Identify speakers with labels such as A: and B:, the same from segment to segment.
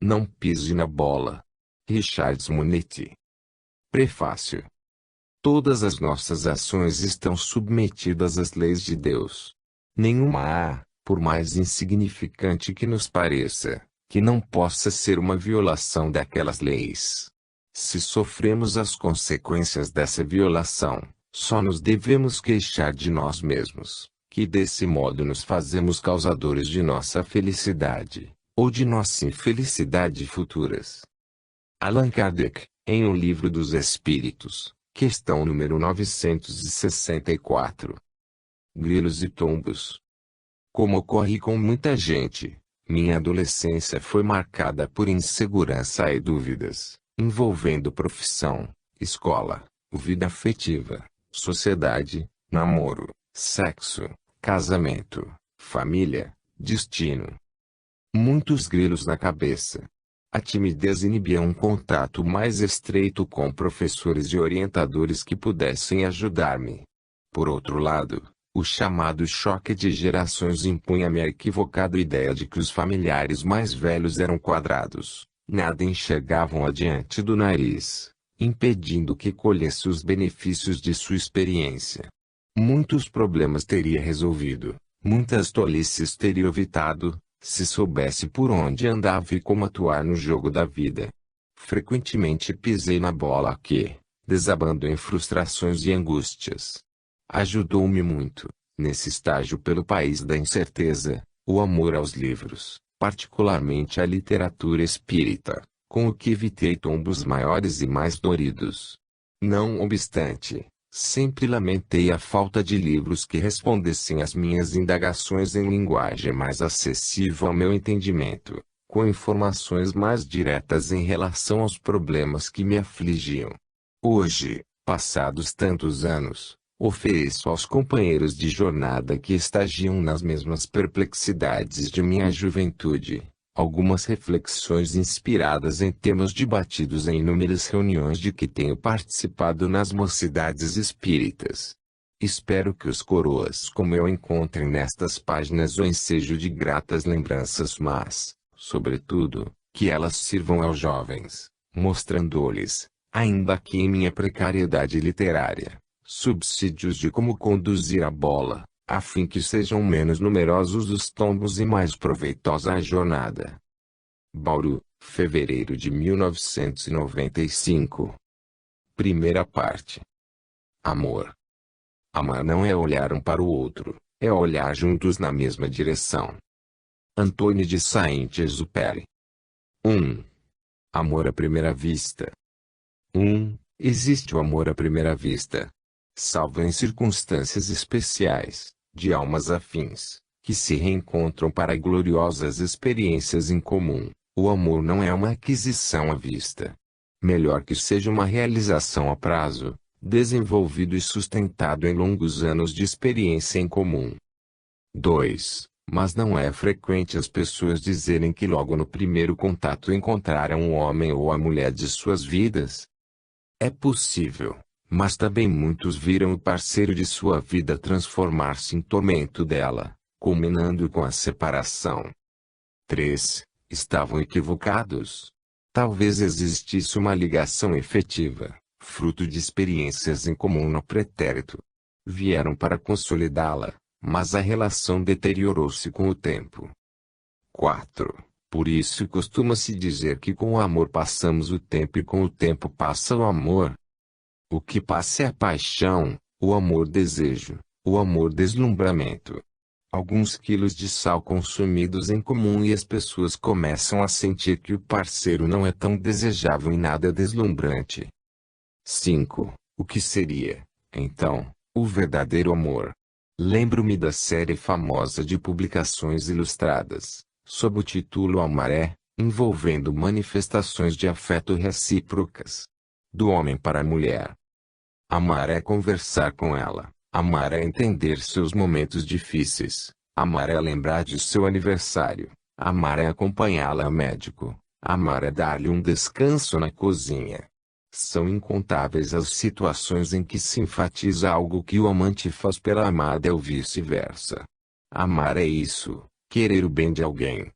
A: Não pise na bola. Richard Simonetti. Prefácio. Todas as nossas ações estão submetidas às leis de Deus. Nenhuma há, por mais insignificante que nos pareça, que não possa ser uma violação daquelas leis. Se sofremos as consequências dessa violação, só nos devemos queixar de nós mesmos, que desse modo nos fazemos causadores de nossa felicidade, ou de nossa infelicidade futuras. Allan Kardec, em O Livro dos Espíritos, questão número 964. Grilos e tombos. Como ocorre com muita gente, minha adolescência foi marcada por insegurança e dúvidas, envolvendo profissão, escola, vida afetiva, sociedade, namoro, sexo, casamento, família, destino. Muitos grilos na cabeça. A timidez inibia um contato mais estreito com professores e orientadores que pudessem ajudar-me. Por outro lado, o chamado choque de gerações impunha-me a equivocada ideia de que os familiares mais velhos eram quadrados, nada enxergavam adiante do nariz, impedindo que colhesse os benefícios de sua experiência. Muitos problemas teria resolvido, muitas tolices teria evitado, se soubesse por onde andava e como atuar no jogo da vida. Frequentemente pisei na bola que, desabando em frustrações e angústias. Ajudou-me muito, nesse estágio pelo país da incerteza, o amor aos livros, particularmente à literatura espírita, com o que evitei tombos maiores e mais doridos. Não obstante, sempre lamentei a falta de livros que respondessem às minhas indagações em linguagem mais acessível ao meu entendimento, com informações mais diretas em relação aos problemas que me afligiam. Hoje, passados tantos anos, ofereço aos companheiros de jornada que estagiam nas mesmas perplexidades de minha juventude, algumas reflexões inspiradas em temas debatidos em inúmeras reuniões de que tenho participado nas mocidades espíritas. Espero que os coroas como eu encontrem nestas páginas o ensejo de gratas lembranças, mas, sobretudo, que elas sirvam aos jovens, mostrando-lhes, ainda que em minha precariedade literária, subsídios de como conduzir a bola, a fim que sejam menos numerosos os tombos e mais proveitosa a jornada. Bauru, fevereiro de 1995. Primeira parte. Amor. Amar não é olhar um para o outro, é olhar juntos na mesma direção. Antônio de Saint-Exupéry. 1. Amor à primeira vista. 1. Existe o amor à primeira vista. Salvo em circunstâncias especiais, de almas afins, que se reencontram para gloriosas experiências em comum, o amor não é uma aquisição à vista. Melhor que seja uma realização a prazo, desenvolvido e sustentado em longos anos de experiência em comum. 2. Mas não é frequente as pessoas dizerem que logo no primeiro contato encontraram o homem ou a mulher de suas vidas. É possível. Mas também muitos viram o parceiro de sua vida transformar-se em tormento dela, culminando com a separação. 3. Estavam equivocados. Talvez existisse uma ligação efetiva, fruto de experiências em comum no pretérito. Vieram para consolidá-la, mas a relação deteriorou-se com o tempo. 4. Por isso costuma-se dizer que com o amor passamos o tempo e com o tempo passa o amor. O que passa é a paixão, o amor desejo, o amor deslumbramento. Alguns quilos de sal consumidos em comum e as pessoas começam a sentir que o parceiro não é tão desejável e nada deslumbrante. 5. O que seria, então, o verdadeiro amor? Lembro-me da série famosa de publicações ilustradas, sob o título Amaré, envolvendo manifestações de afeto recíprocas. Do homem para a mulher. Amar é conversar com ela, amar é entender seus momentos difíceis, amar é lembrar de seu aniversário, amar é acompanhá-la ao médico, amar é dar-lhe um descanso na cozinha. São incontáveis as situações em que se enfatiza algo que o amante faz pela amada ou vice-versa. Amar é isso, querer o bem de alguém.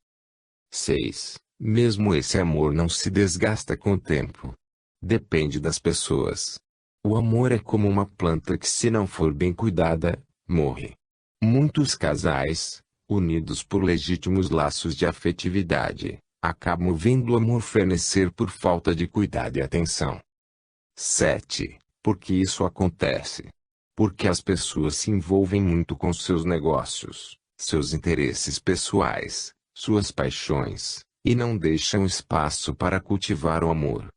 A: 6. Mesmo esse amor não se desgasta com o tempo. Depende das pessoas. O amor é como uma planta que, se não for bem cuidada, morre. Muitos casais, unidos por legítimos laços de afetividade, acabam vendo o amor fenecer por falta de cuidado e atenção. 7. Por que isso acontece? Porque as pessoas se envolvem muito com seus negócios, seus interesses pessoais, suas paixões, e não deixam espaço para cultivar o amor.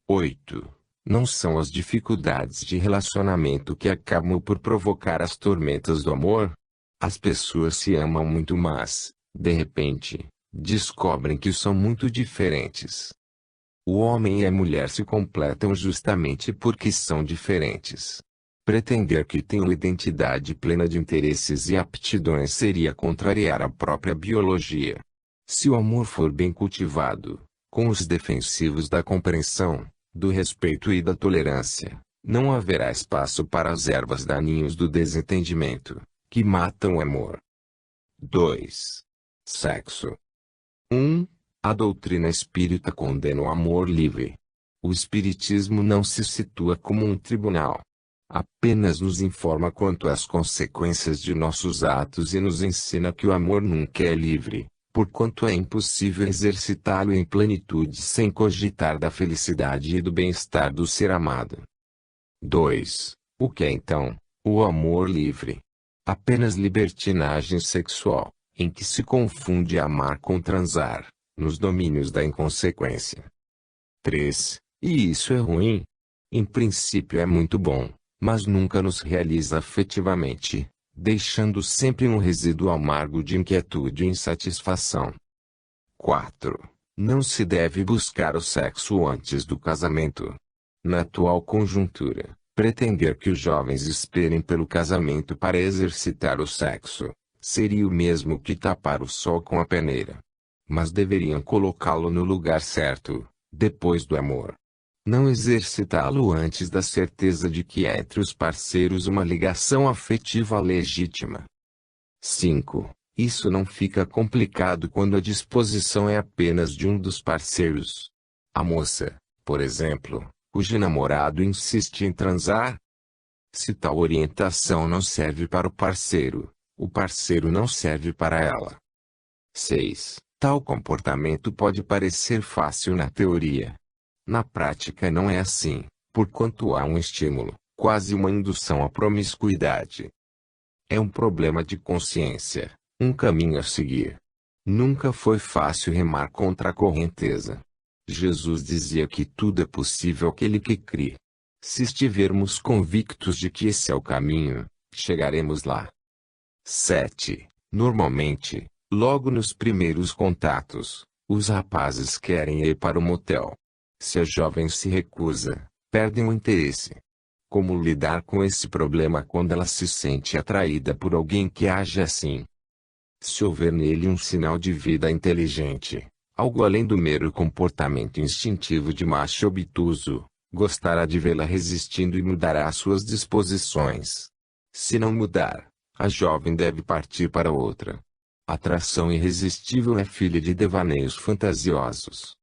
A: 8. Não são as dificuldades de relacionamento que acabam por provocar as tormentas do amor? As pessoas se amam muito, mas, de repente, descobrem que são muito diferentes. O homem e a mulher se completam justamente porque são diferentes. Pretender que tenham identidade plena de interesses e aptidões seria contrariar a própria biologia. Se o amor for bem cultivado, com os defensivos da compreensão, do respeito e da tolerância, não haverá espaço para as ervas daninhas do desentendimento, que matam o amor. 2. Sexo. 1. A doutrina espírita condena o amor livre. O espiritismo não se situa como um tribunal. Apenas nos informa quanto às consequências de nossos atos e nos ensina que o amor nunca é livre, porquanto é impossível exercitá-lo em plenitude sem cogitar da felicidade e do bem-estar do ser amado. 2. O que é então o amor livre? Apenas libertinagem sexual, em que se confunde amar com transar, nos domínios da inconsequência. 3. E isso é ruim? Em princípio é muito bom, mas nunca nos realiza afetivamente, deixando sempre um resíduo amargo de inquietude e insatisfação. 4. Não se deve buscar o sexo antes do casamento. Na atual conjuntura, pretender que os jovens esperem pelo casamento para exercitar o sexo, seria o mesmo que tapar o sol com a peneira. Mas deveriam colocá-lo no lugar certo, depois do amor. Não exercitá-lo antes da certeza de que há entre os parceiros uma ligação afetiva legítima. 5. Isso não fica complicado quando a disposição é apenas de um dos parceiros. A moça, por exemplo, cujo namorado insiste em transar. Se tal orientação não serve para o parceiro não serve para ela. 6. Tal comportamento pode parecer fácil na teoria. Na prática não é assim, porquanto há um estímulo, quase uma indução à promiscuidade. É um problema de consciência, um caminho a seguir. Nunca foi fácil remar contra a correnteza. Jesus dizia que tudo é possível àquele que crê. Se estivermos convictos de que esse é o caminho, chegaremos lá. 7. Normalmente, logo nos primeiros contatos, os rapazes querem ir para o motel. Se a jovem se recusa, perdem o interesse. Como lidar com esse problema quando ela se sente atraída por alguém que age assim? Se houver nele um sinal de vida inteligente, algo além do mero comportamento instintivo de macho obtuso, gostará de vê-la resistindo e mudará suas disposições. Se não mudar, a jovem deve partir para outra. Atração irresistível é filha de devaneios fantasiosos.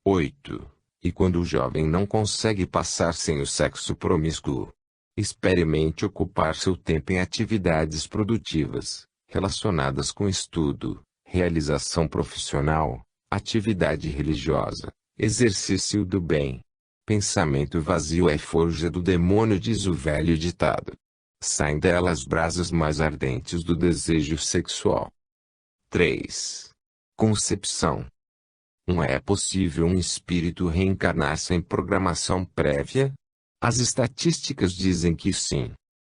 A: 8. E quando o jovem não consegue passar sem o sexo promíscuo? Experimente ocupar seu tempo em atividades produtivas, relacionadas com estudo, realização profissional, atividade religiosa, exercício do bem. Pensamento vazio é forja do demônio, diz o velho ditado. Saem dela as brasas mais ardentes do desejo sexual. 3. Concepção. É possível um espírito reencarnar sem programação prévia? As estatísticas dizem que sim.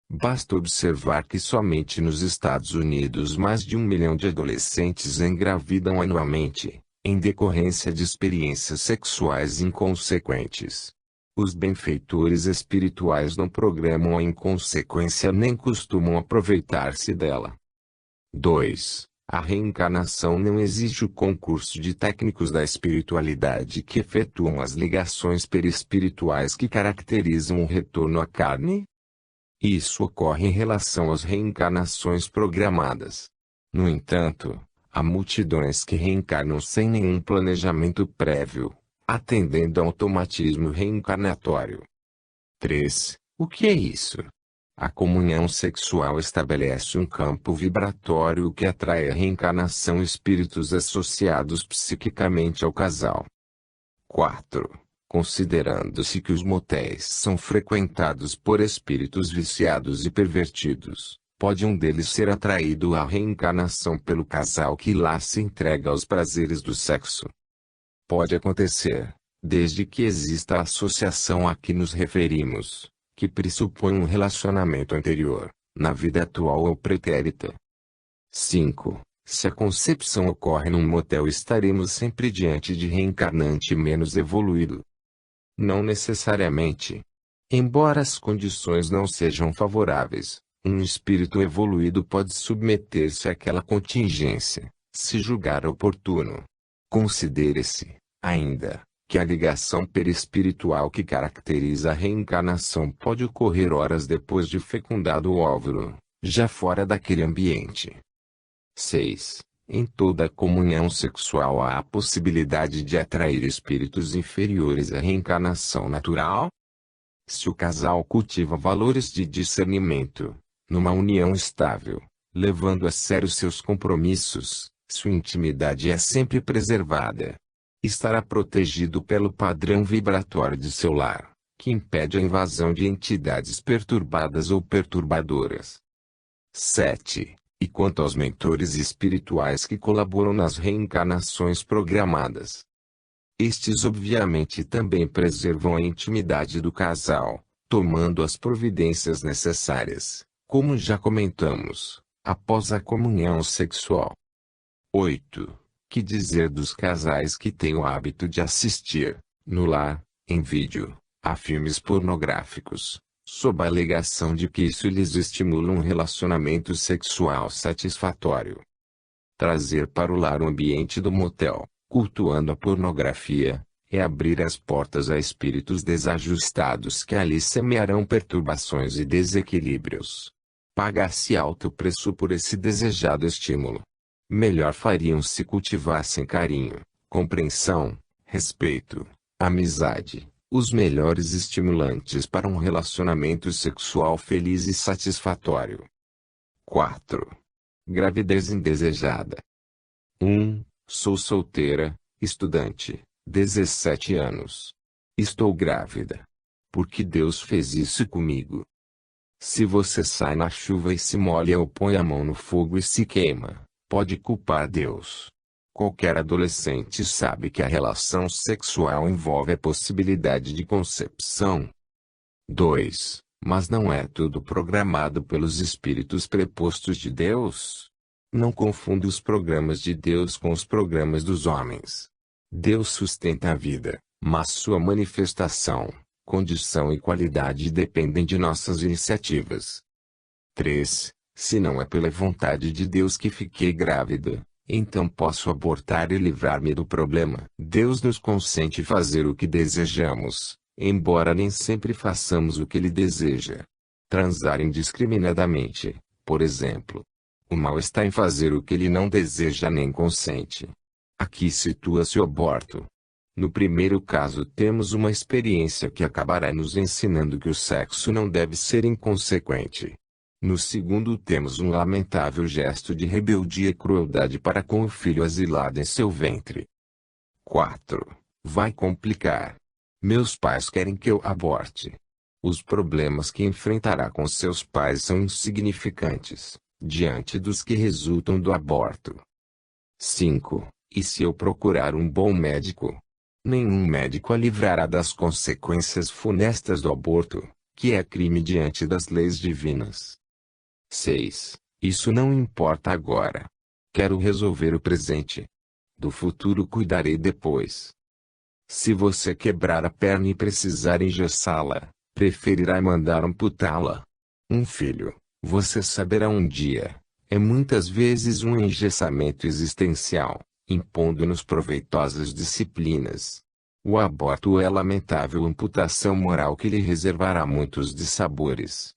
A: Basta observar que somente nos Estados Unidos mais de 1 milhão de adolescentes engravidam anualmente, em decorrência de experiências sexuais inconsequentes. Os benfeitores espirituais não programam a inconsequência nem costumam aproveitar-se dela. 2. A reencarnação não exige o concurso de técnicos da espiritualidade que efetuam as ligações perispirituais que caracterizam o retorno à carne? Isso ocorre em relação às reencarnações programadas. No entanto, Há multidões que reencarnam sem nenhum planejamento prévio, atendendo ao automatismo reencarnatório. 3. O que é isso? A comunhão sexual estabelece um campo vibratório que atrai a reencarnação espíritos associados psiquicamente ao casal. 4. Considerando-se que os motéis são frequentados por espíritos viciados e pervertidos, pode um deles ser atraído à reencarnação pelo casal que lá se entrega aos prazeres do sexo. Pode acontecer, desde que exista a associação a que nos referimos, que pressupõe um relacionamento anterior, na vida atual ou pretérita. 5. Se a concepção ocorre num motel, estaremos sempre diante de reencarnante menos evoluído. Não necessariamente. Embora as condições não sejam favoráveis, um espírito evoluído pode submeter-se àquela contingência, se julgar oportuno. Considere-se, ainda, que a ligação perispiritual que caracteriza a reencarnação pode ocorrer horas depois de fecundado o óvulo, já fora daquele ambiente. 6. Em toda comunhão sexual há a possibilidade de atrair espíritos inferiores à reencarnação natural? Se o casal cultiva valores de discernimento, numa união estável, levando a sério seus compromissos, sua intimidade é sempre preservada. Estará protegido pelo padrão vibratório de seu lar, que impede a invasão de entidades perturbadas ou perturbadoras. 7. E quanto aos mentores espirituais que colaboram nas reencarnações programadas, estes obviamente também preservam a intimidade do casal, tomando as providências necessárias, como já comentamos, após a comunhão sexual. 8. Que dizer dos casais que têm o hábito de assistir, no lar, em vídeo, a filmes pornográficos, sob a alegação de que isso lhes estimula um relacionamento sexual satisfatório? Trazer para o lar o ambiente do motel, cultuando a pornografia, é abrir as portas a espíritos desajustados que ali semearão perturbações e desequilíbrios. Pagar-se alto preço por esse desejado estímulo. Melhor fariam se cultivassem carinho, compreensão, respeito, amizade, os melhores estimulantes para um relacionamento sexual feliz e satisfatório. 4. Gravidez indesejada. 1. Sou solteira, estudante, 17 anos. Estou grávida. Porque Deus fez isso comigo. Se você sai na chuva e se molha ou põe a mão no fogo e se queima, pode culpar Deus. Qualquer adolescente sabe que a relação sexual envolve a possibilidade de concepção. 2. Mas não é tudo programado pelos espíritos prepostos de Deus? Não confunda os programas de Deus com os programas dos homens. Deus sustenta a vida, mas sua manifestação, condição e qualidade dependem de nossas iniciativas. 3. Se não é pela vontade de Deus que fiquei grávida, então posso abortar e livrar-me do problema. Deus nos consente fazer o que desejamos, embora nem sempre façamos o que Ele deseja. Transar indiscriminadamente, por exemplo. O mal está em fazer o que Ele não deseja nem consente. Aqui situa-se o aborto. No primeiro caso temos uma experiência que acabará nos ensinando que o sexo não deve ser inconsequente. No segundo temos um lamentável gesto de rebeldia e crueldade para com o filho asilado em seu ventre. 4. Vai complicar. Meus pais querem que eu aborte. Os problemas que enfrentará com seus pais são insignificantes, diante dos que resultam do aborto. 5. E se eu procurar um bom médico? Nenhum médico a livrará das consequências funestas do aborto, que é crime diante das leis divinas. 6. Isso não importa agora. Quero resolver o presente. Do futuro cuidarei depois. Se você quebrar a perna e precisar engessá-la, preferirá mandar amputá-la. Um filho, você saberá um dia, é muitas vezes um engessamento existencial, impondo-nos proveitosas disciplinas. O aborto é lamentável amputação moral que lhe reservará muitos dissabores.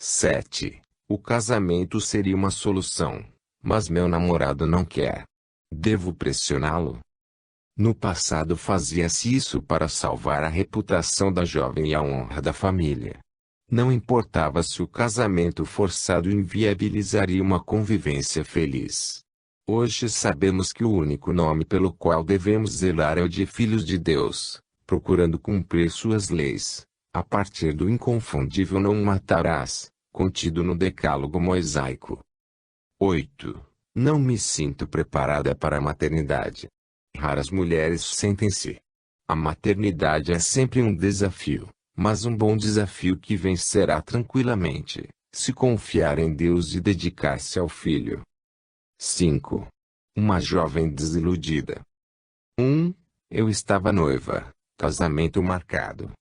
A: 7. O casamento seria uma solução, Mas meu namorado não quer. Devo pressioná-lo? No passado fazia-se isso para salvar a reputação da jovem e a honra da família. Não importava se o casamento forçado inviabilizaria uma convivência feliz. Hoje sabemos que o único nome pelo qual devemos zelar é o de filhos de Deus, procurando cumprir suas leis, a partir do inconfundível não matarás, contido no Decálogo mosaico. 8. Não me sinto preparada para a maternidade. Raras mulheres sentem-se. A maternidade é sempre um desafio, mas um bom desafio que vencerá tranquilamente, se confiar em Deus e dedicar-se ao filho. 5. Uma jovem desiludida. 1. Eu estava noiva, casamento marcado.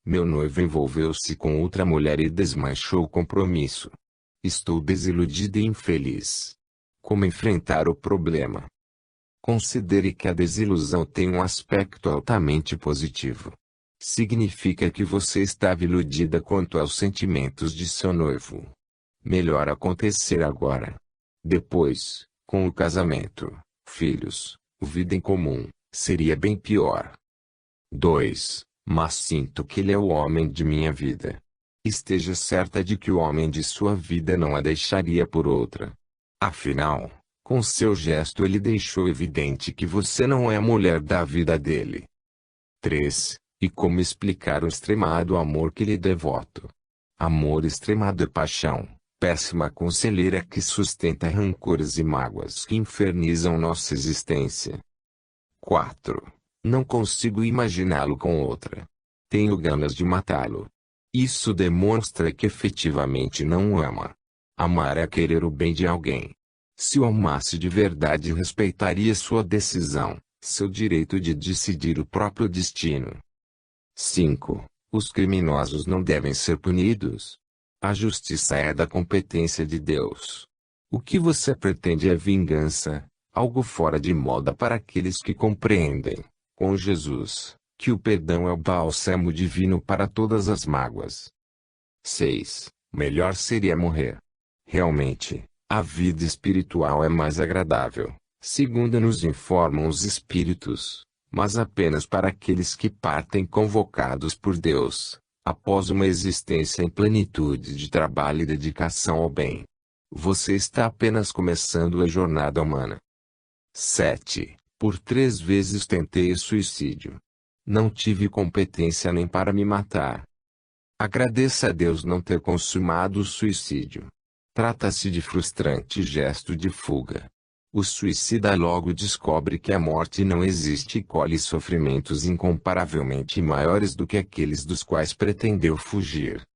A: Meu noivo envolveu-se com outra mulher e desmanchou o compromisso. Estou desiludida e infeliz. Como enfrentar o problema? Considere que a desilusão tem um aspecto altamente positivo. Significa que você estava iludida quanto aos sentimentos de seu noivo. Melhor acontecer agora. Depois, com o casamento, filhos, vida em comum, seria bem pior. 2. Mas sinto que ele é o homem de minha vida. Esteja certa de que o homem de sua vida não a deixaria por outra. Afinal, com seu gesto ele deixou evidente que você não é a mulher da vida dele. 3. E como explicar o extremado amor que lhe devoto? Amor extremado é paixão, péssima conselheira que sustenta rancores e mágoas que infernizam nossa existência. 4. Não consigo imaginá-lo com outra. Tenho ganas de matá-lo. Isso demonstra que efetivamente não o ama. Amar é querer o bem de alguém. Se o amasse de verdade, respeitaria sua decisão, seu direito de decidir o próprio destino. 5. Os criminosos não devem ser punidos. A justiça é da competência de Deus. O que você pretende é vingança, algo fora de moda para aqueles que compreendem, com Jesus, que o perdão é o bálsamo divino para todas as mágoas. 6. Melhor seria morrer. Realmente, a vida espiritual é mais agradável, segundo nos informam os Espíritos, mas apenas para aqueles que partem convocados por Deus, após uma existência em plenitude de trabalho e dedicação ao bem. Você está apenas começando a jornada humana. 7. Por 3 vezes tentei suicídio. Não tive competência nem para me matar. Agradeça a Deus não ter consumado o suicídio. Trata-se de frustrante gesto de fuga. O suicida logo descobre que a morte não existe e colhe sofrimentos incomparavelmente maiores do que aqueles dos quais pretendeu fugir.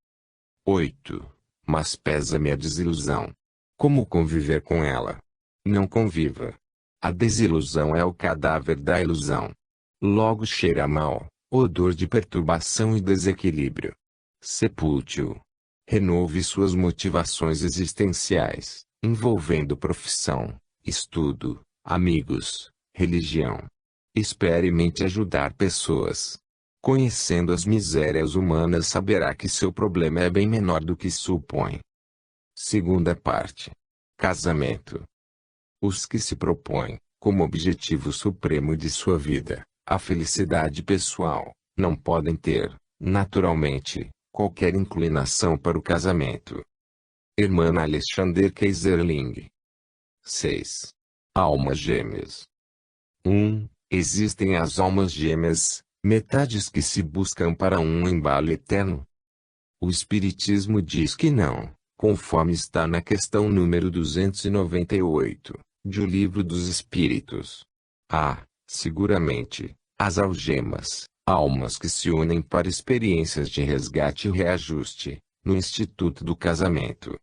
A: 8. Mas pesa-me a desilusão. Como conviver com ela? Não conviva. A desilusão é o cadáver da ilusão. Logo cheira mal, odor de perturbação e desequilíbrio. Sepulte-o. Renove suas motivações existenciais, envolvendo profissão, estudo, amigos, religião. Experimente ajudar pessoas. Conhecendo as misérias humanas, saberá que seu problema é bem menor do que supõe. Segunda parte. Casamento. Os que se propõem, como objetivo supremo de sua vida, a felicidade pessoal, não podem ter, naturalmente, qualquer inclinação para o casamento. Irmã Alexander Keyserling. 6. Almas gêmeas. 1. Existem as almas gêmeas, metades que se buscam para um embalo eterno. O Espiritismo diz que não, conforme está na questão número 298, de O Livro dos Espíritos. Há, seguramente, as algemas, almas que se unem para experiências de resgate e reajuste, no Instituto do Casamento.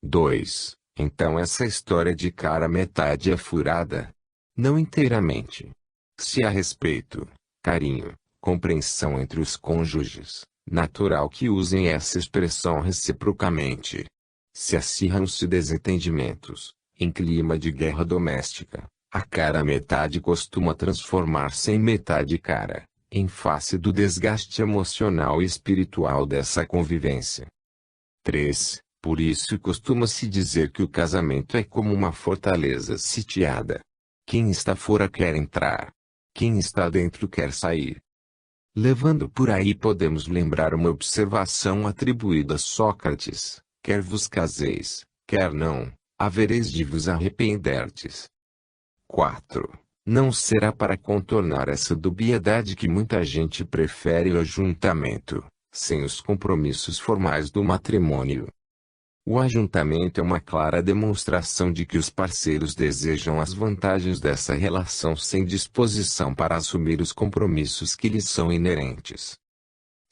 A: 2. Então essa história de cara metade é furada? Não inteiramente. Se há respeito, carinho, compreensão entre os cônjuges, natural que usem essa expressão reciprocamente. Se acirram-se desentendimentos, em clima de guerra doméstica, a cara metade costuma transformar-se em metade cara, em face do desgaste emocional e espiritual dessa convivência. 3. Por isso costuma-se dizer que o casamento é como uma fortaleza sitiada. Quem está fora quer entrar. Quem está dentro quer sair. Levando por aí podemos lembrar uma observação atribuída a Sócrates: quer vos caseis, quer não, havereis de vos arrependerdes. 4. Não será para contornar essa dubiedade que muita gente prefere o ajuntamento, sem os compromissos formais do matrimônio. O ajuntamento é uma clara demonstração de que os parceiros desejam as vantagens dessa relação sem disposição para assumir os compromissos que lhes são inerentes.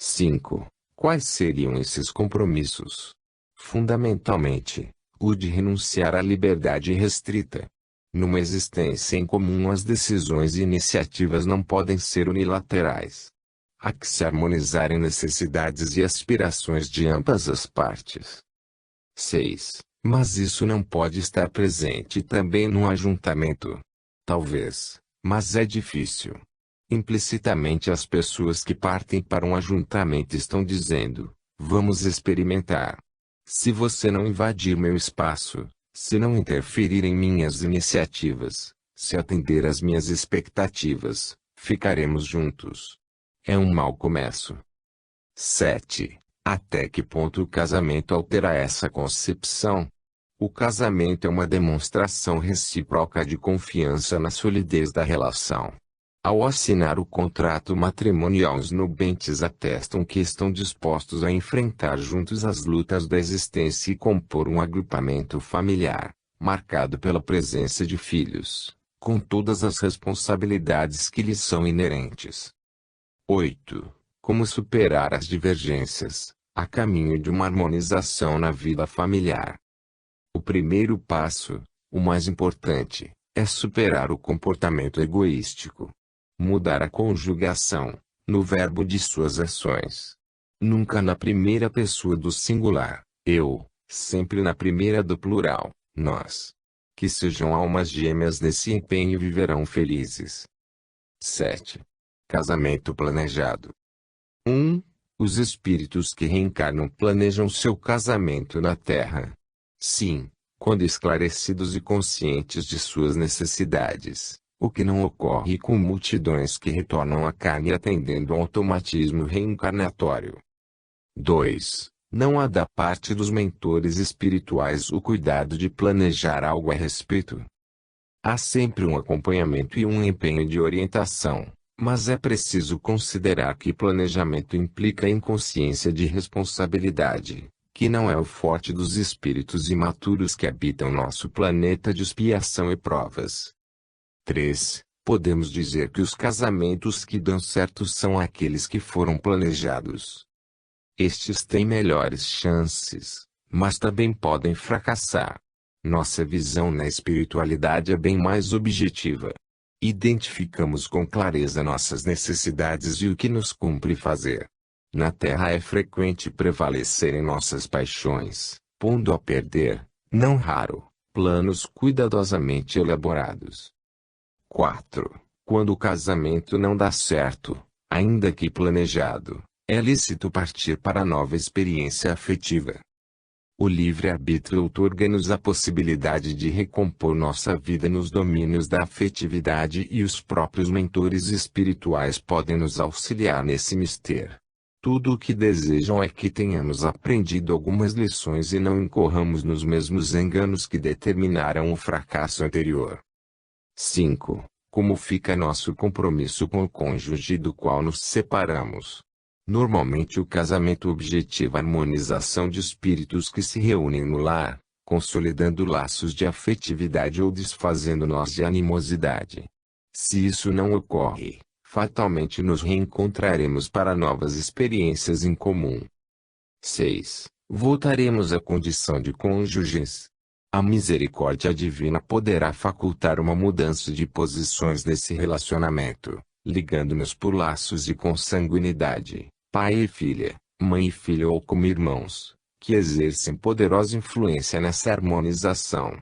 A: 5. Quais seriam esses compromissos? Fundamentalmente, o de renunciar à liberdade restrita. Numa existência em comum, as decisões e iniciativas não podem ser unilaterais. Há que se harmonizarem necessidades e aspirações de ambas as partes. 6. Mas isso não pode estar presente também no ajuntamento. Talvez, mas é difícil. Implicitamente as pessoas que partem para um ajuntamento estão dizendo: vamos experimentar. Se você não invadir meu espaço, se não interferir em minhas iniciativas, se atender às minhas expectativas, ficaremos juntos. É um mau começo. 7. Até que ponto o casamento altera essa concepção? O casamento é uma demonstração recíproca de confiança na solidez da relação. Ao assinar o contrato matrimonial, os nubentes atestam que estão dispostos a enfrentar juntos as lutas da existência e compor um agrupamento familiar, marcado pela presença de filhos, com todas as responsabilidades que lhes são inerentes. 8. Como superar as divergências, a caminho de uma harmonização na vida familiar. O primeiro passo, o mais importante, é superar o comportamento egoístico. Mudar a conjugação, no verbo de suas ações. Nunca na primeira pessoa do singular, eu, sempre na primeira do plural, nós. Que sejam almas gêmeas nesse empenho e viverão felizes. 7. Casamento planejado. 1. Os espíritos que reencarnam planejam seu casamento na Terra. Sim, quando esclarecidos e conscientes de suas necessidades, o que não ocorre com multidões que retornam à carne atendendo ao automatismo reencarnatório. 2. Não há da parte dos mentores espirituais o cuidado de planejar algo a respeito. Há sempre um acompanhamento e um empenho de orientação. Mas é preciso considerar que planejamento implica inconsciência de responsabilidade, que não é o forte dos espíritos imaturos que habitam nosso planeta de expiação e provas. 3. Podemos dizer que os casamentos que dão certo são aqueles que foram planejados. Estes têm melhores chances, mas também podem fracassar. Nossa visão na espiritualidade é bem mais objetiva. Identificamos com clareza nossas necessidades e o que nos cumpre fazer. Na Terra é frequente prevalecerem nossas paixões, pondo a perder, não raro, planos cuidadosamente elaborados. 4. Quando o casamento não dá certo, ainda que planejado, é lícito partir para nova experiência afetiva. O livre-arbítrio outorga-nos a possibilidade de recompor nossa vida nos domínios da afetividade e os próprios mentores espirituais podem nos auxiliar nesse mistério. Tudo o que desejam é que tenhamos aprendido algumas lições e não incorramos nos mesmos enganos que determinaram o fracasso anterior. 5. Como fica nosso compromisso com o cônjuge do qual nos separamos? Normalmente o casamento objetiva a harmonização de espíritos que se reúnem no lar, consolidando laços de afetividade ou desfazendo nós de animosidade. Se isso não ocorre, fatalmente nos reencontraremos para novas experiências em comum. 6. Voltaremos à condição de cônjuges. A misericórdia divina poderá facultar uma mudança de posições nesse relacionamento, ligando-nos por laços de consanguinidade. Pai e filha, mãe e filho ou como irmãos, que exercem poderosa influência nessa harmonização.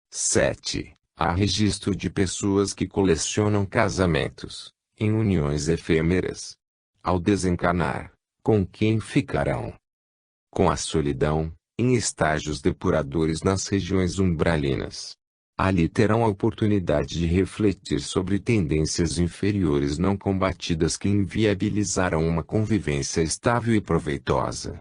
A: 7. Há registro de pessoas que colecionam casamentos, em uniões efêmeras. Ao desencarnar, com quem ficarão? Com a solidão, em estágios depuradores nas regiões umbralinas. Ali terão a oportunidade de refletir sobre tendências inferiores não combatidas que inviabilizarão uma convivência estável e proveitosa.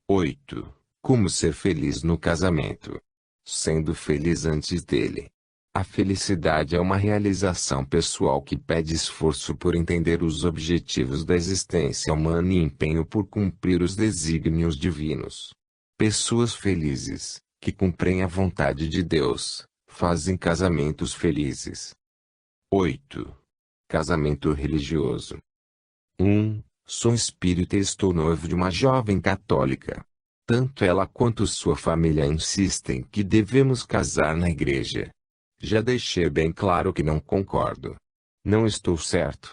A: 8. Como ser feliz no casamento? Sendo feliz antes dele. A felicidade é uma realização pessoal que pede esforço por entender os objetivos da existência humana e empenho por cumprir os desígnios divinos. Pessoas felizes, que cumprem a vontade de Deus, fazem casamentos felizes. 8. Casamento religioso. 1. Sou espírita e estou noivo de uma jovem católica. Tanto ela quanto sua família insistem que devemos casar na igreja. Já deixei bem claro que não concordo. Não estou certo.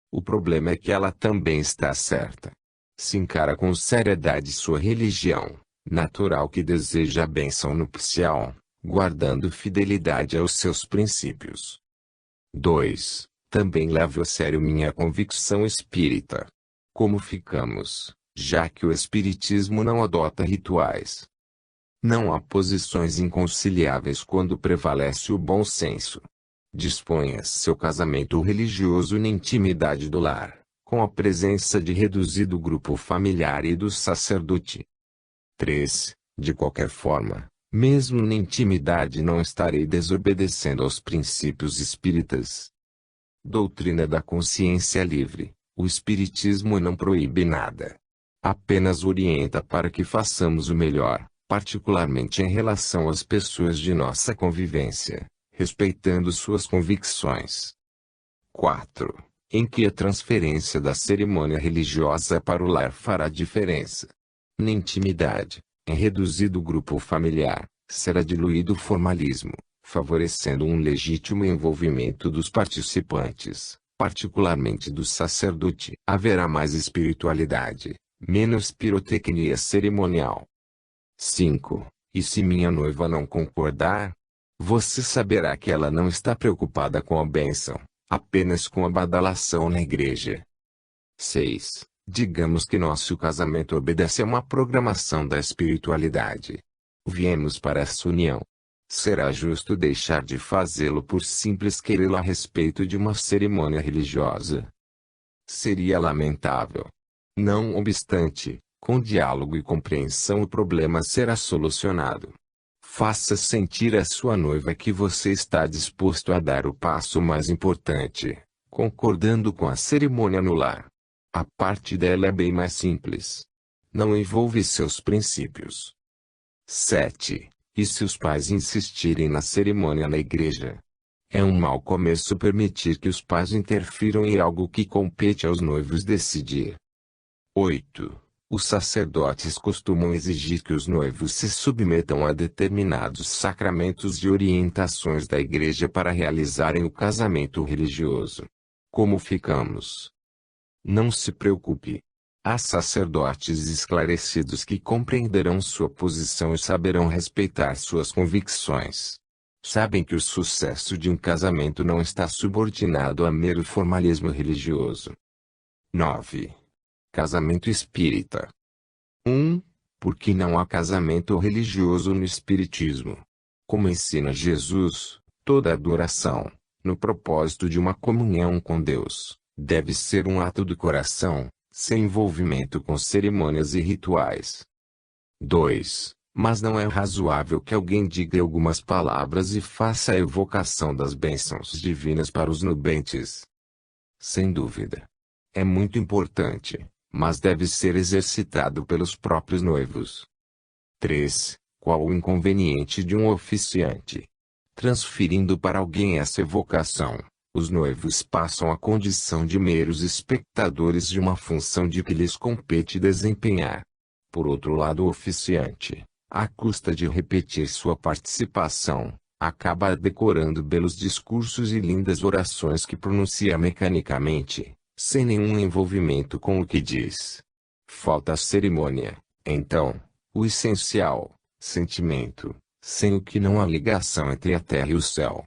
A: O problema é que ela também está certa. Se encara com seriedade sua religião, natural que deseja a bênção nupcial, guardando fidelidade aos seus princípios. 2. Também levo a sério minha convicção espírita. Como ficamos, já que o espiritismo não adota rituais? Não há posições inconciliáveis quando prevalece o bom senso. Disponha seu casamento religioso na intimidade do lar, com a presença de reduzido grupo familiar e do sacerdote. 3. De qualquer forma, mesmo na intimidade não estarei desobedecendo aos princípios espíritas. Doutrina da consciência livre. O espiritismo não proíbe nada. Apenas orienta para que façamos o melhor, particularmente em relação às pessoas de nossa convivência, respeitando suas convicções. 4. Em que a transferência da cerimônia religiosa para o lar fará diferença? Na intimidade, em reduzido grupo familiar, será diluído o formalismo, favorecendo um legítimo envolvimento dos participantes, particularmente do sacerdote. Haverá mais espiritualidade, menos pirotecnia cerimonial. 5. E se minha noiva não concordar? Você saberá que ela não está preocupada com a bênção, apenas com a badalação na igreja. 6. Digamos que nosso casamento obedece a uma programação da espiritualidade. Viemos para essa união. Será justo deixar de fazê-lo por simples querê-lo a respeito de uma cerimônia religiosa? Seria lamentável. Não obstante, com diálogo e compreensão o problema será solucionado. Faça sentir à sua noiva que você está disposto a dar o passo mais importante, concordando com a cerimônia no lar. A parte dela é bem mais simples. Não envolve seus princípios. 7. E se os pais insistirem na cerimônia na igreja? É um mau começo permitir que os pais interfiram em algo que compete aos noivos decidir. 8. Os sacerdotes costumam exigir que os noivos se submetam a determinados sacramentos e orientações da igreja para realizarem o casamento religioso. Como ficamos? Não se preocupe. Há sacerdotes esclarecidos que compreenderão sua posição e saberão respeitar suas convicções. Sabem que o sucesso de um casamento não está subordinado a mero formalismo religioso. 9. Casamento espírita. 1. Porque não há casamento religioso no espiritismo. Como ensina Jesus, toda adoração, no propósito de uma comunhão com Deus, deve ser um ato do coração, sem envolvimento com cerimônias e rituais. 2. Mas não é razoável que alguém diga algumas palavras e faça a evocação das bênçãos divinas para os nubentes. Sem dúvida. É muito importante, mas deve ser exercitado pelos próprios noivos. 3. Qual o inconveniente de um oficiante? Transferindo para alguém essa evocação, os noivos passam a condição de meros espectadores de uma função de que lhes compete desempenhar. Por outro lado, o oficiante, à custa de repetir sua participação, acaba decorando belos discursos e lindas orações que pronuncia mecanicamente, sem nenhum envolvimento com o que diz. Falta a cerimônia, então, o essencial, sentimento, sem o que não há ligação entre a terra e o céu.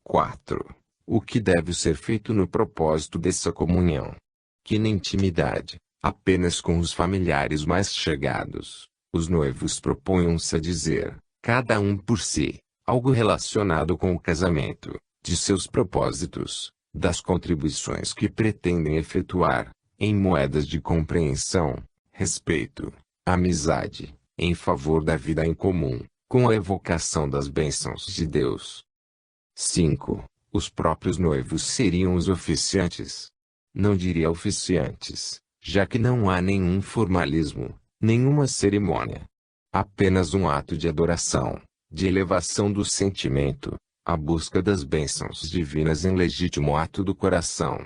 A: 4. O que deve ser feito no propósito dessa comunhão? Que na intimidade, apenas com os familiares mais chegados, Os noivos propõem-se a dizer, cada um por si, algo relacionado com o casamento, de seus propósitos, das contribuições que pretendem efetuar, em moedas de compreensão, respeito, amizade, em favor da vida em comum, com a evocação das bênçãos de Deus. 5. Os próprios noivos seriam os oficiantes. Não diria oficiantes, já que não há nenhum formalismo, nenhuma cerimônia. Apenas um ato de adoração, de elevação do sentimento, a busca das bênçãos divinas em legítimo ato do coração.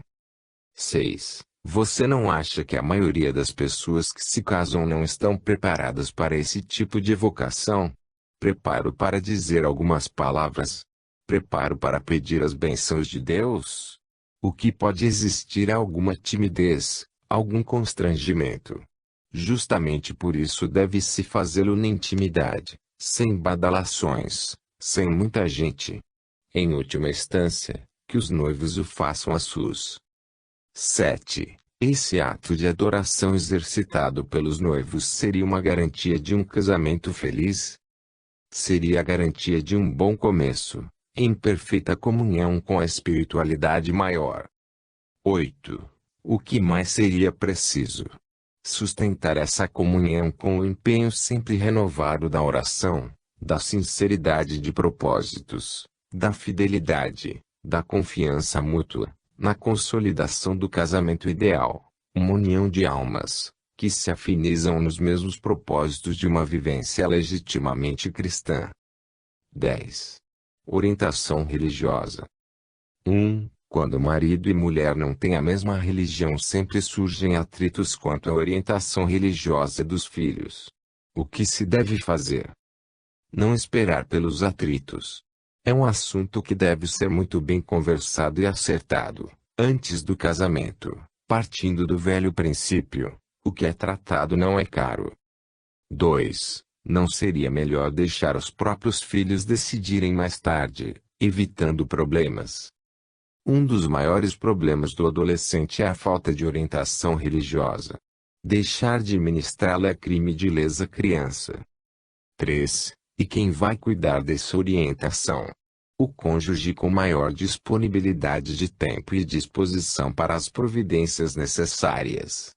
A: 6. Você não acha que a maioria das pessoas que se casam não estão preparadas para esse tipo de evocação? Preparo para dizer algumas palavras. Preparo para pedir as bênçãos de Deus? O que pode existir é alguma timidez, algum constrangimento. Justamente por isso deve-se fazê-lo na intimidade, sem badalações, sem muita gente. Em última instância, que os noivos o façam a sus. 7. Esse ato de adoração exercitado pelos noivos seria uma garantia de um casamento feliz? Seria a garantia de um bom começo, em perfeita comunhão com a espiritualidade maior. 8. O que mais seria preciso? Sustentar essa comunhão com o empenho sempre renovado da oração, da sinceridade de propósitos, da fidelidade, da confiança mútua, na consolidação do casamento ideal, uma união de almas, que se afinizam nos mesmos propósitos de uma vivência legitimamente cristã. 10. Orientação religiosa. 1. Quando marido e mulher não têm a mesma religião, sempre surgem atritos quanto à orientação religiosa dos filhos. O que se deve fazer? Não esperar pelos atritos. É um assunto que deve ser muito bem conversado e acertado, antes do casamento, partindo do velho princípio: o que é tratado não é caro. 2. Não seria melhor deixar os próprios filhos decidirem mais tarde, evitando problemas? Um dos maiores problemas do adolescente é a falta de orientação religiosa. Deixar de ministrá-la é crime de lesa criança. 3. E quem vai cuidar dessa orientação? O cônjuge com maior disponibilidade de tempo e disposição para as providências necessárias.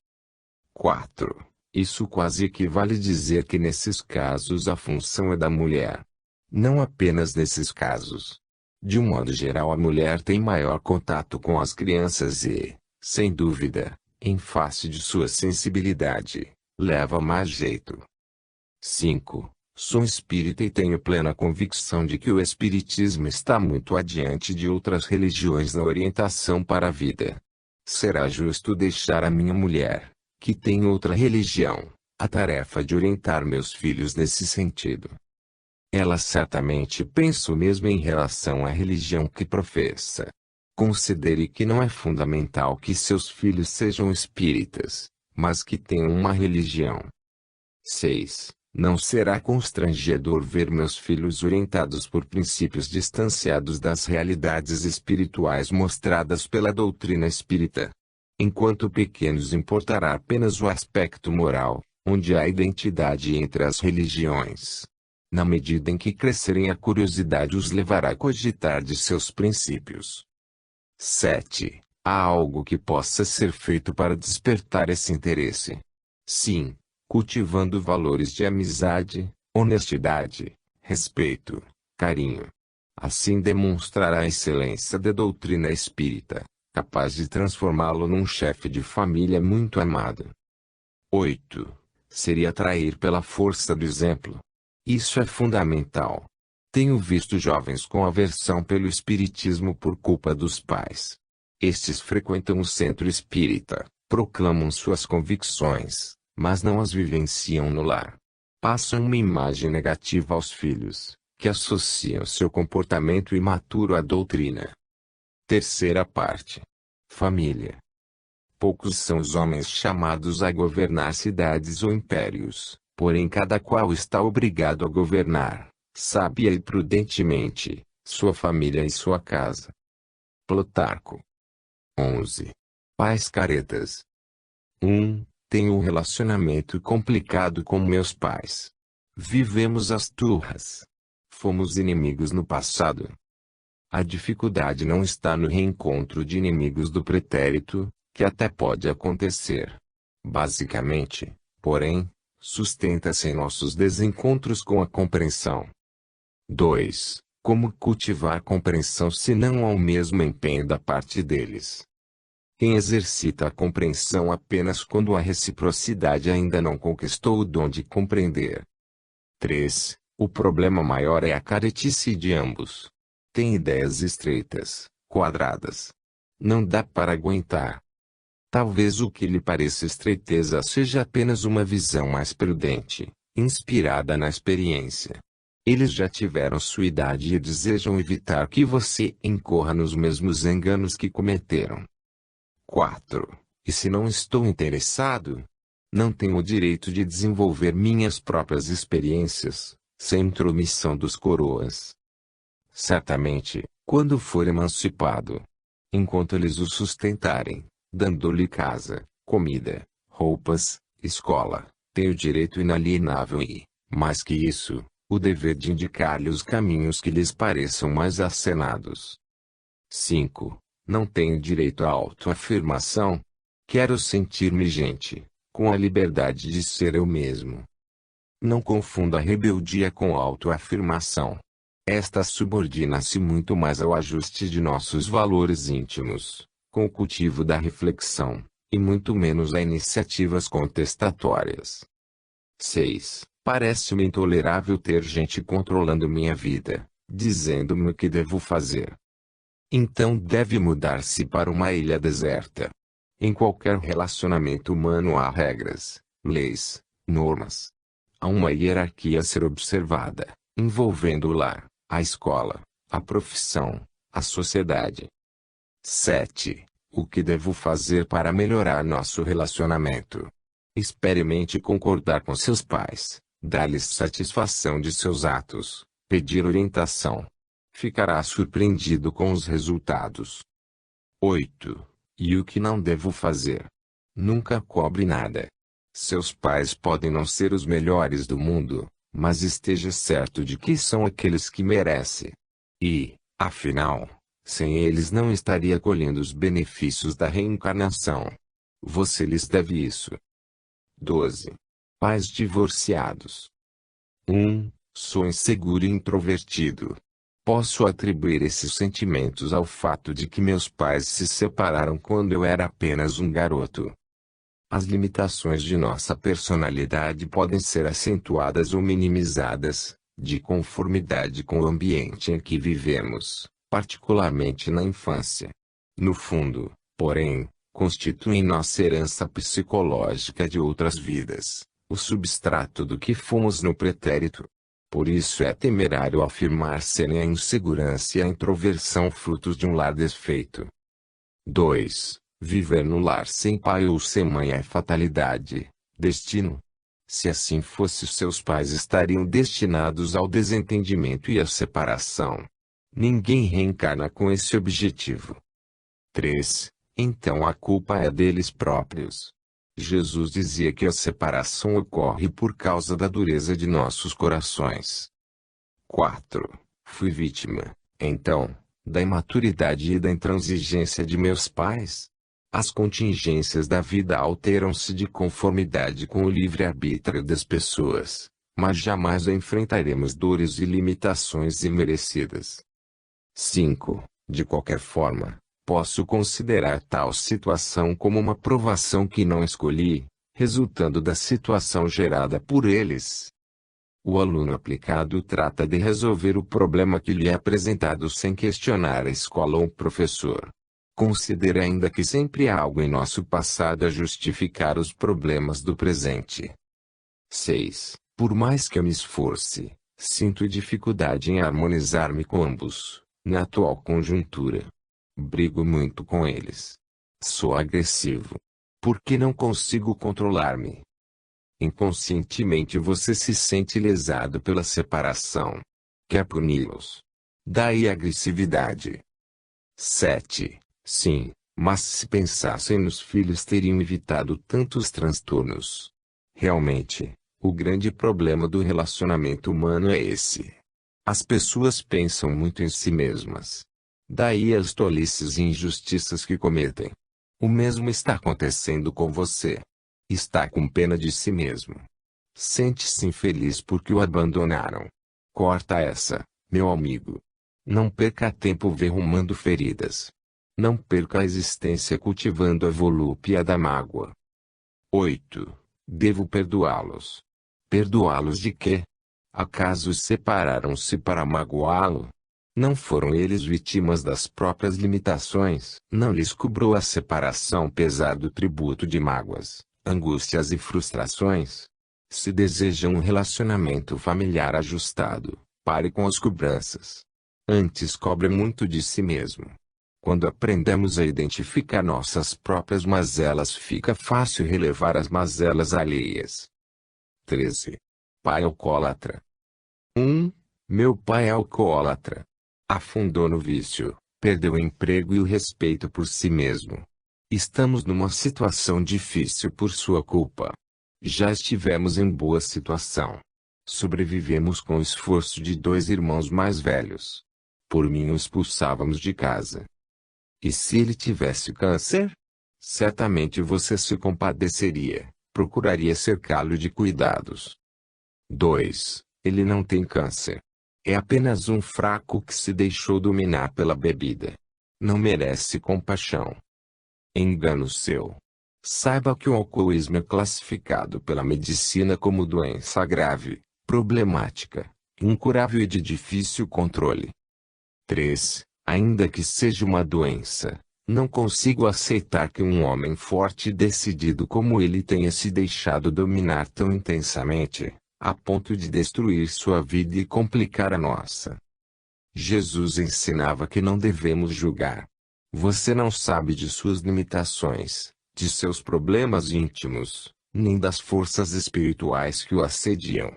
A: 4. Isso quase equivale a dizer que nesses casos a função é da mulher. Não apenas nesses casos. De um modo geral, a mulher tem maior contato com as crianças e, sem dúvida, em face de sua sensibilidade, leva mais jeito. 5. Sou espírita e tenho plena convicção de que o espiritismo está muito adiante de outras religiões na orientação para a vida. Será justo deixar a minha mulher, que tem outra religião, a tarefa de orientar meus filhos nesse sentido. Ela certamente pensa o mesmo em relação à religião que professa. Considere que não é fundamental que seus filhos sejam espíritas, mas que tenham uma religião. 6. Não será constrangedor ver meus filhos orientados por princípios distanciados das realidades espirituais mostradas pela doutrina espírita. Enquanto pequenos, importará apenas o aspecto moral, onde há identidade entre as religiões. Na medida em que crescerem, a curiosidade os levará a cogitar de seus princípios. 7. Há algo que possa ser feito para despertar esse interesse? Sim, cultivando valores de amizade, honestidade, respeito, carinho. Assim demonstrará a excelência da doutrina espírita, capaz de transformá-lo num chefe de família muito amado. 8. Seria atrair pela força do exemplo. Isso é fundamental. Tenho visto jovens com aversão pelo espiritismo por culpa dos pais. Estes frequentam o centro espírita, proclamam suas convicções, mas não as vivenciam no lar. Passam uma imagem negativa aos filhos, que associam seu comportamento imaturo à doutrina. Terceira parte. Família. Poucos são os homens chamados a governar cidades ou impérios, porém cada qual está obrigado a governar, sábia e prudentemente, sua família e sua casa. Plutarco. 11. Pais caretas. 1. Tenho um relacionamento complicado com meus pais. Vivemos as turras. Fomos inimigos no passado. A dificuldade não está no reencontro de inimigos do pretérito, que até pode acontecer. Basicamente, porém, sustenta-se em nossos desencontros com a compreensão. 2. Como cultivar compreensão se não há o mesmo empenho da parte deles? Quem exercita a compreensão apenas quando a reciprocidade ainda não conquistou o dom de compreender. 3. O problema maior é a caretice de ambos. Tem ideias estreitas, quadradas. Não dá para aguentar. Talvez o que lhe pareça estreiteza seja apenas uma visão mais prudente, inspirada na experiência. Eles já tiveram sua idade e desejam evitar que você incorra nos mesmos enganos que cometeram. 4. E se não estou interessado? Não tenho o direito de desenvolver minhas próprias experiências, sem intromissão dos coroas. Certamente, quando for emancipado, enquanto eles o sustentarem, dando-lhe casa, comida, roupas, escola, tenho direito inalienável e, mais que isso, o dever de indicar-lhe os caminhos que lhes pareçam mais acenados. 5. Não tenho direito à autoafirmação. Quero sentir-me gente, com a liberdade de ser eu mesmo. Não confunda a rebeldia com a autoafirmação. Esta subordina-se muito mais ao ajuste de nossos valores íntimos, com o cultivo da reflexão, e muito menos a iniciativas contestatórias. 6. Parece-me intolerável ter gente controlando minha vida, dizendo-me o que devo fazer. Então deve mudar-se para uma ilha deserta. Em qualquer relacionamento humano há regras, leis, normas. Há uma hierarquia a ser observada, envolvendo o lar, a escola, a profissão, a sociedade. 7. O que devo fazer para melhorar nosso relacionamento? Experimente concordar com seus pais, dar-lhes satisfação de seus atos, pedir orientação. Ficará surpreendido com os resultados. 8. E o que não devo fazer? Nunca cobre nada. Seus pais podem não ser os melhores do mundo, mas esteja certo de que são aqueles que merece. E, afinal, sem eles não estaria colhendo os benefícios da reencarnação. Você lhes deve isso. 12. Pais divorciados. 1. Sou inseguro e introvertido. Posso atribuir esses sentimentos ao fato de que meus pais se separaram quando eu era apenas um garoto. As limitações de nossa personalidade podem ser acentuadas ou minimizadas, de conformidade com o ambiente em que vivemos, particularmente na infância. No fundo, porém, constituem nossa herança psicológica de outras vidas, o substrato do que fomos no pretérito. Por isso é temerário afirmar serem a insegurança e a introversão frutos de um lar desfeito. 2. Viver no lar sem pai ou sem mãe é fatalidade, destino. Se assim fosse, seus pais estariam destinados ao desentendimento e à separação. Ninguém reencarna com esse objetivo. 3. Então a culpa é deles próprios. Jesus dizia que a separação ocorre por causa da dureza de nossos corações. 4. Fui vítima, então, da imaturidade e da intransigência de meus pais. As contingências da vida alteram-se de conformidade com o livre-arbítrio das pessoas, mas jamais enfrentaremos dores e limitações imerecidas. 5. De qualquer forma, posso considerar tal situação como uma provação que não escolhi, resultando da situação gerada por eles. O aluno aplicado trata de resolver o problema que lhe é apresentado sem questionar a escola ou o professor. Considere ainda que sempre há algo em nosso passado a justificar os problemas do presente. 6. Por mais que eu me esforce, sinto dificuldade em harmonizar-me com ambos, na atual conjuntura. Brigo muito com eles. Sou agressivo. Porque não consigo controlar-me. Inconscientemente você se sente lesado pela separação. Quer puni-los. Daí a agressividade. 7. Sim, Mas se pensassem nos filhos teriam evitado tantos transtornos. Realmente, o grande problema do relacionamento humano é esse. As pessoas pensam muito em si mesmas. Daí as tolices e injustiças que cometem. O mesmo está acontecendo com você. Está com pena de si mesmo. Sente-se infeliz porque o abandonaram. Corta essa, meu amigo. Não perca tempo verrumando feridas. Não perca a existência cultivando a volúpia da mágoa. 8. Devo perdoá-los. Perdoá-los de quê? Acaso separaram-se para magoá-lo? Não foram eles vítimas das próprias limitações? Não lhes cobrou a separação pesado tributo de mágoas, angústias e frustrações? Se deseja um relacionamento familiar ajustado, pare com as cobranças. Antes cobre muito de si mesmo. Quando aprendemos a identificar nossas próprias mazelas, fica fácil relevar as mazelas alheias. 13. Pai alcoólatra. 1. Meu pai é alcoólatra. Afundou no vício, perdeu o emprego e o respeito por si mesmo. Estamos numa situação difícil por sua culpa. Já estivemos em boa situação. Sobrevivemos com o esforço de 2 irmãos mais velhos. Por mim o expulsávamos de casa. E se ele tivesse câncer? Certamente você se compadeceria, procuraria cercá-lo de cuidados. 2. Ele não tem câncer. É apenas um fraco que se deixou dominar pela bebida. Não merece compaixão. Engano seu. Saiba que o alcoolismo é classificado pela medicina como doença grave, problemática, incurável e de difícil controle. 3. Ainda que seja uma doença, não consigo aceitar que um homem forte e decidido como ele tenha se deixado dominar tão intensamente, a ponto de destruir sua vida e complicar a nossa. Jesus ensinava que não devemos julgar. Você não sabe de suas limitações, de seus problemas íntimos, nem das forças espirituais que o assediam.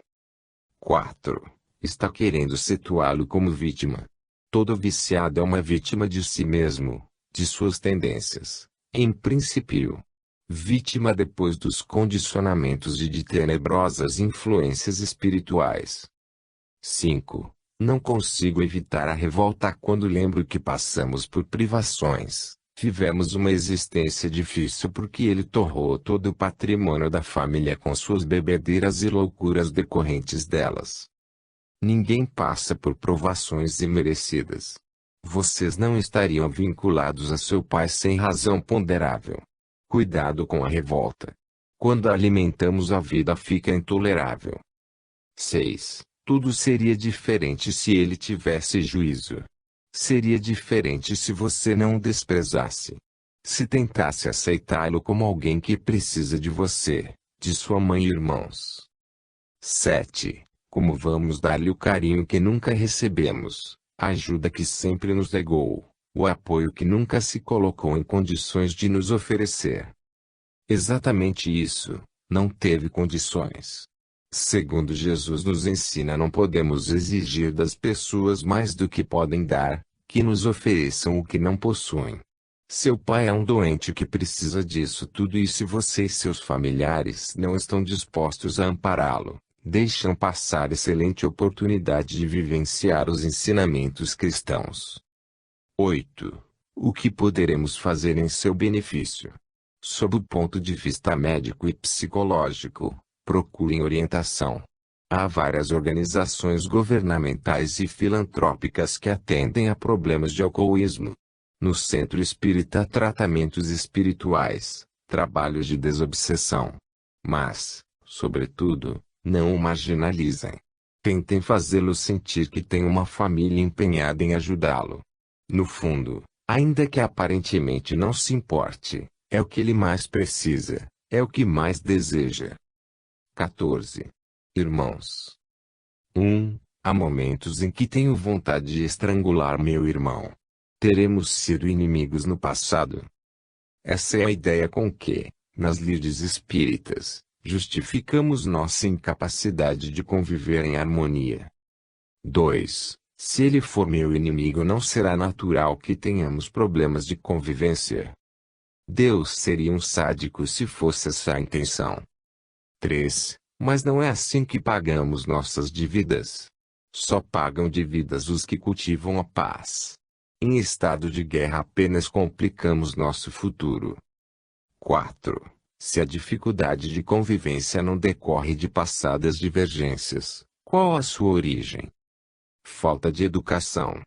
A: 4. Está querendo situá-lo como vítima. Todo viciado é uma vítima de si mesmo, de suas tendências, em princípio. Vítima depois dos condicionamentos e de tenebrosas influências espirituais. 5. Não consigo evitar a revolta quando lembro que passamos por privações. Tivemos uma existência difícil porque ele torrou todo o patrimônio da família com suas bebedeiras e loucuras decorrentes delas. Ninguém passa por provações imerecidas. Vocês não estariam vinculados a seu pai sem razão ponderável. Cuidado com a revolta. Quando alimentamos a vida fica intolerável. 6. Tudo seria diferente se ele tivesse juízo. Seria diferente se você não o desprezasse. Se tentasse aceitá-lo como alguém que precisa de você, de sua mãe e irmãos. 7. Como vamos dar-lhe o carinho que nunca recebemos, a ajuda que sempre nos negou, o apoio que nunca se colocou em condições de nos oferecer? Exatamente isso, não teve condições. Segundo Jesus nos ensina, não podemos exigir das pessoas mais do que podem dar, que nos ofereçam o que não possuem. Seu pai é um doente que precisa disso tudo e se você e seus familiares não estão dispostos a ampará-lo, deixam passar excelente oportunidade de vivenciar os ensinamentos cristãos. 8. O que poderemos fazer em seu benefício? Sob o ponto de vista médico e psicológico, procurem orientação. Há várias organizações governamentais e filantrópicas que atendem a problemas de alcoolismo. No Centro Espírita há tratamentos espirituais, trabalhos de desobsessão. Mas, sobretudo, não o marginalizem. Tentem fazê-lo sentir que tem uma família empenhada em ajudá-lo. No fundo, ainda que aparentemente não se importe, é o que ele mais precisa, é o que mais deseja. 14. Irmãos. 1. Há momentos em que tenho vontade de estrangular meu irmão. Teremos sido inimigos no passado. Essa é a ideia com que, nas lides espíritas, justificamos nossa incapacidade de conviver em harmonia. 2. Se ele for meu inimigo, não será natural que tenhamos problemas de convivência. Deus seria um sádico se fosse essa a intenção. 3. Mas não é assim que pagamos nossas dívidas. Só pagam dívidas os que cultivam a paz. Em estado de guerra apenas complicamos nosso futuro. 4. Se a dificuldade de convivência não decorre de passadas divergências, qual a sua origem? Falta de educação.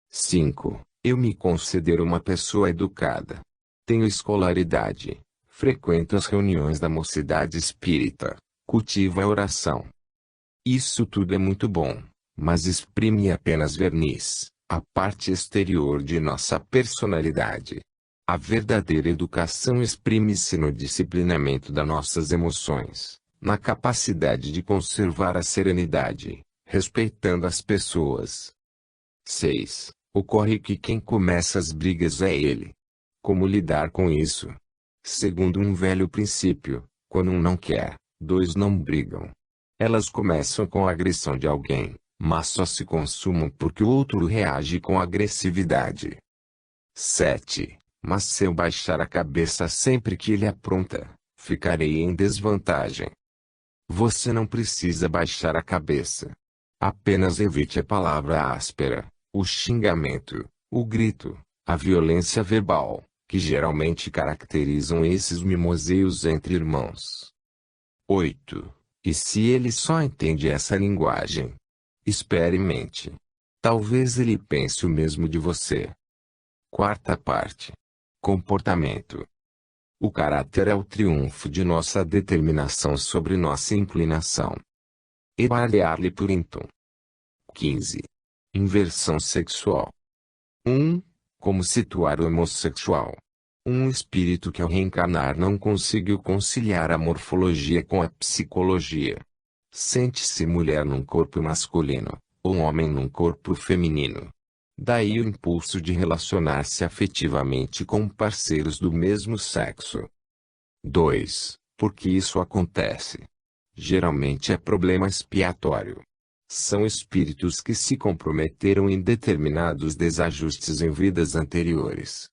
A: 5. Eu me considero uma pessoa educada. Tenho escolaridade, frequento as reuniões da mocidade espírita, cultivo a oração. Isso tudo é muito bom, mas exprime apenas verniz, a parte exterior de nossa personalidade. A verdadeira educação exprime-se no disciplinamento das nossas emoções, na capacidade de conservar a serenidade, respeitando as pessoas. 6. Ocorre que quem começa as brigas é ele. Como lidar com isso? Segundo um velho princípio, quando um não quer, dois não brigam. Elas começam com a agressão de alguém, mas só se consumam porque o outro reage com agressividade. 7. Mas se eu baixar a cabeça sempre que ele apronta, ficarei em desvantagem. Você não precisa baixar a cabeça. Apenas evite a palavra áspera, o xingamento, o grito, a violência verbal, que geralmente caracterizam esses mimoseios entre irmãos. 8. E se ele só entende essa linguagem? Experimente. Talvez ele pense o mesmo de você. Quarta parte. Comportamento. O caráter é o triunfo de nossa determinação sobre nossa inclinação. Edward Arley Purinton. 15. Inversão sexual. 1. Como situar o homossexual. Um espírito que ao reencarnar não conseguiu conciliar a morfologia com a psicologia. Sente-se mulher num corpo masculino, ou homem num corpo feminino. Daí o impulso de relacionar-se afetivamente com parceiros do mesmo sexo. 2. Por que isso acontece? Geralmente é problema expiatório. São espíritos que se comprometeram em determinados desajustes em vidas anteriores.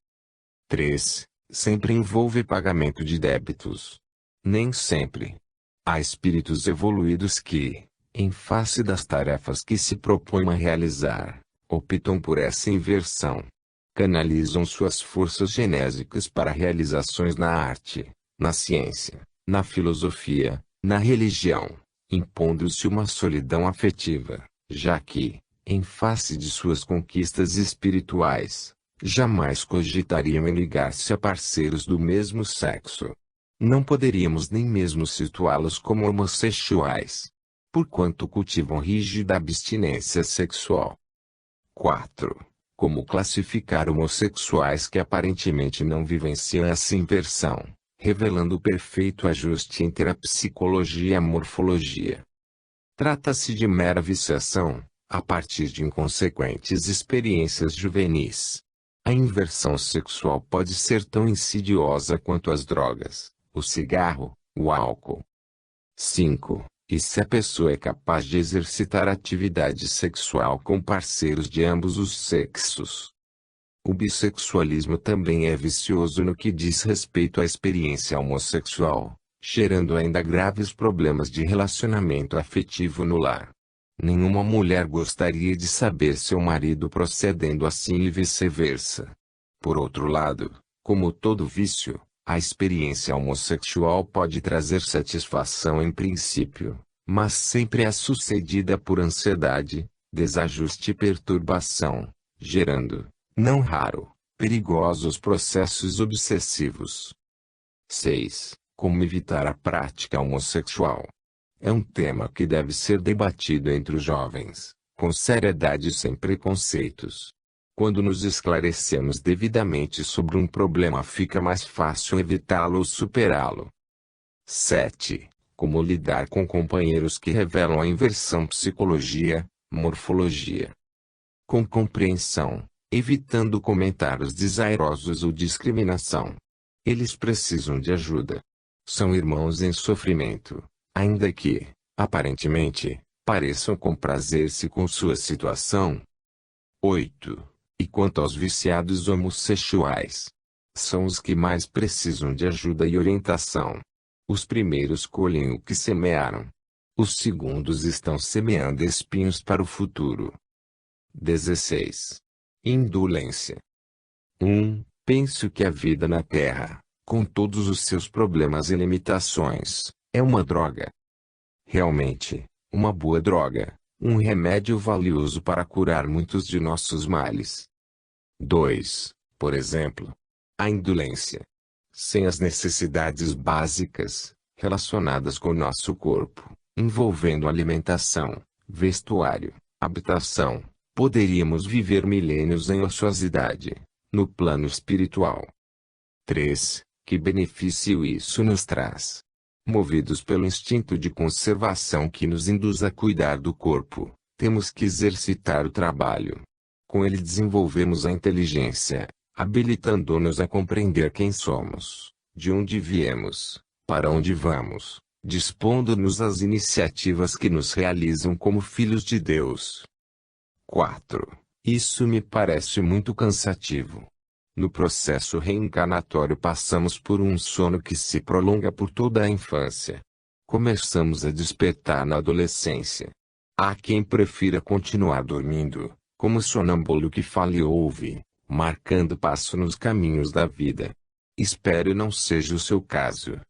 A: 3. Sempre envolve pagamento de débitos. Nem sempre. Há espíritos evoluídos que, em face das tarefas que se propõem a realizar, optam por essa inversão. Canalizam suas forças genésicas para realizações na arte, na ciência, na filosofia, na religião, impondo-se uma solidão afetiva, já que, em face de suas conquistas espirituais, jamais cogitariam em ligar-se a parceiros do mesmo sexo. Não poderíamos nem mesmo situá-los como homossexuais, porquanto cultivam rígida abstinência sexual. 4. Como classificar homossexuais que aparentemente não vivenciam essa inversão, revelando o perfeito ajuste entre a psicologia e a morfologia? Trata-se de mera viciação, a partir de inconsequentes experiências juvenis. A inversão sexual pode ser tão insidiosa quanto as drogas, o cigarro, o álcool. 5. E se a pessoa é capaz de exercitar atividade sexual com parceiros de ambos os sexos? O bissexualismo também é vicioso no que diz respeito à experiência homossexual, gerando ainda graves problemas de relacionamento afetivo no lar. Nenhuma mulher gostaria de saber seu marido procedendo assim e vice-versa. Por outro lado, como todo vício, a experiência homossexual pode trazer satisfação em princípio, mas sempre é sucedida por ansiedade, desajuste e perturbação, gerando, não raro, perigosos processos obsessivos. 6. Como evitar a prática homossexual? É um tema que deve ser debatido entre os jovens, com seriedade e sem preconceitos. Quando nos esclarecemos devidamente sobre um problema, fica mais fácil evitá-lo ou superá-lo. 7. Como lidar com companheiros que revelam a inversão psicologia, morfologia? Com compreensão, evitando comentários desairosos ou discriminação. Eles precisam de ajuda. São irmãos em sofrimento, ainda que, aparentemente, pareçam comprazer-se com sua situação. 8. E quanto aos viciados homossexuais? são os que mais precisam de ajuda e orientação. Os primeiros colhem o que semearam. Os segundos estão semeando espinhos para o futuro. 16. Indolência. 1. Penso que a vida na Terra, com todos os seus problemas e limitações, é uma droga. Realmente, uma boa droga, um remédio valioso para curar muitos de nossos males. 2. Por exemplo, a indolência. Sem as necessidades básicas, relacionadas com nosso corpo, envolvendo alimentação, vestuário, habitação, poderíamos viver milênios em ociosidade, no plano espiritual. 3. Que benefício isso nos traz? Movidos pelo instinto de conservação que nos induz a cuidar do corpo, temos que exercitar o trabalho. Com ele desenvolvemos a inteligência, habilitando-nos a compreender quem somos, de onde viemos, para onde vamos, dispondo-nos às iniciativas que nos realizam como filhos de Deus. 4. Isso me parece muito cansativo. No processo reencarnatório passamos por um sono que se prolonga por toda a infância. Começamos a despertar na adolescência. Há quem prefira continuar dormindo, como sonâmbulo que fala e ouve, marcando passo nos caminhos da vida. Espero não seja o seu caso.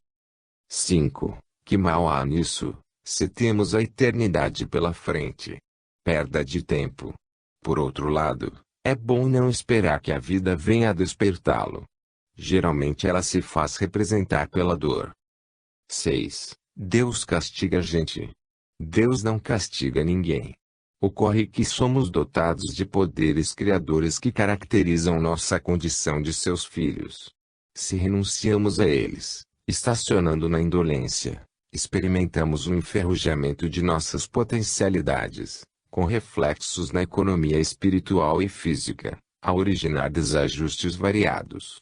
A: 5. Que mal há nisso, se temos a eternidade pela frente? Perda de tempo. Por outro lado, é bom não esperar que a vida venha a despertá-lo. Geralmente ela se faz representar pela dor. 6. Deus castiga a gente. Deus não castiga ninguém. Ocorre que somos dotados de poderes criadores que caracterizam nossa condição de seus filhos. Se renunciamos a eles, estacionando na indolência, experimentamos o enferrujamento de nossas potencialidades, com reflexos na economia espiritual e física, a originar desajustes variados.